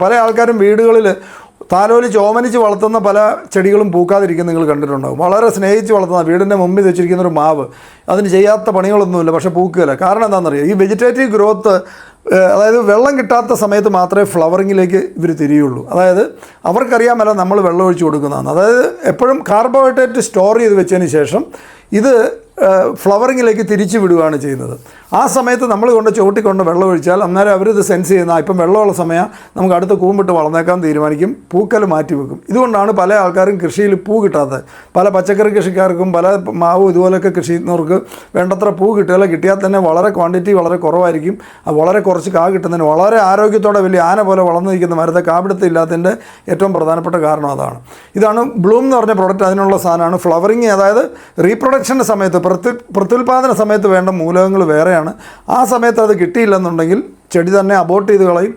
പല ആൾക്കാരും വീടുകളിൽ താലോലിച്ച് ഓമനിച്ച് വളർത്തുന്ന പല ചെടികളും പൂക്കാതിരിക്കും നിങ്ങൾ കണ്ടിട്ടുണ്ടാകും. വളരെ സ്നേഹിച്ച് വളർത്തുന്ന വീടിൻ്റെ മുമ്പിൽ വെച്ചിരിക്കുന്ന ഒരു മാവ്, അതിന് ചെയ്യാത്ത പണികളൊന്നുമില്ല, പക്ഷേ പൂക്കുകയില്ല. കാരണം എന്താണെന്നറിയാം, ഈ വെജിറ്റേറ്റീവ് ഗ്രോത്ത്, അതായത് വെള്ളം കിട്ടാത്ത സമയത്ത് മാത്രമേ ഫ്ലവറിങ്ങിലേക്ക് ഇവർ തിരിയുള്ളൂ. അതായത് അവർക്കറിയാമല്ല നമ്മൾ വെള്ളം ഒഴിച്ച് കൊടുക്കുന്നതാണ്. അതായത് എപ്പോഴും കാർബോഹൈഡ്രേറ്റ് സ്റ്റോർ ചെയ്ത് വെച്ചതിന് ശേഷം ഇത് ഫ്ലവറിങ്ങിലേക്ക് തിരിച്ചു വിടുകയാണ് ചെയ്യുന്നത്. ആ സമയത്ത് നമ്മൾ ചുവട്ടിക്കൊണ്ട് വെള്ളം ഒഴിച്ചാൽ അന്നേരം അവരിത് സെൻസ് ചെയ്യുന്ന ഇപ്പം വെള്ളമുള്ള സമയം നമുക്ക് അടുത്ത് കൂമ്പിട്ട് വളർന്നേക്കാൻ തീരുമാനിക്കും, പൂക്കൽ മാറ്റി വെക്കും. ഇതുകൊണ്ടാണ് പല ആൾക്കാരും കൃഷിയിൽ പൂ കിട്ടാത്തത്. പല പച്ചക്കറി കൃഷിക്കാർക്കും പല മാവും ഇതുപോലെയൊക്കെ കൃഷി ചെയ്യുന്നവർക്ക് വേണ്ടത്ര പൂ കിട്ടുകയില്ല. കിട്ടിയാൽ തന്നെ വളരെ ക്വാണ്ടിറ്റി വളരെ കുറവായിരിക്കും. വളരെ കുറച്ച് കാ കിട്ടുന്നതിന് വളരെ ആരോഗ്യത്തോടെ വലിയ ആന പോലെ വളർന്നു നിൽക്കുന്ന മരത്തെ കാപിടുത്തം ഇല്ലാത്തതിൻ്റെ ഏറ്റവും പ്രധാനപ്പെട്ട കാരണം അതാണ്. ഇതാണ് ബ്ലൂം എന്ന് പറഞ്ഞ പ്രോഡക്റ്റ്. അതിനുള്ള സാധനമാണ് ഫ്ലവറിങ്. അതായത് റീപ്രൊഡക്ഷൻ്റെ സമയത്ത്, പ്രത്യുൽപാദന സമയത്ത് വേണ്ട മൂലകങ്ങൾ വേറെയാണ്. ആ സമയത്ത് അത് കിട്ടിയില്ലെന്നുണ്ടെങ്കിൽ ചെടി തന്നെ അബോർട്ട് ചെയ്ത് കളയും.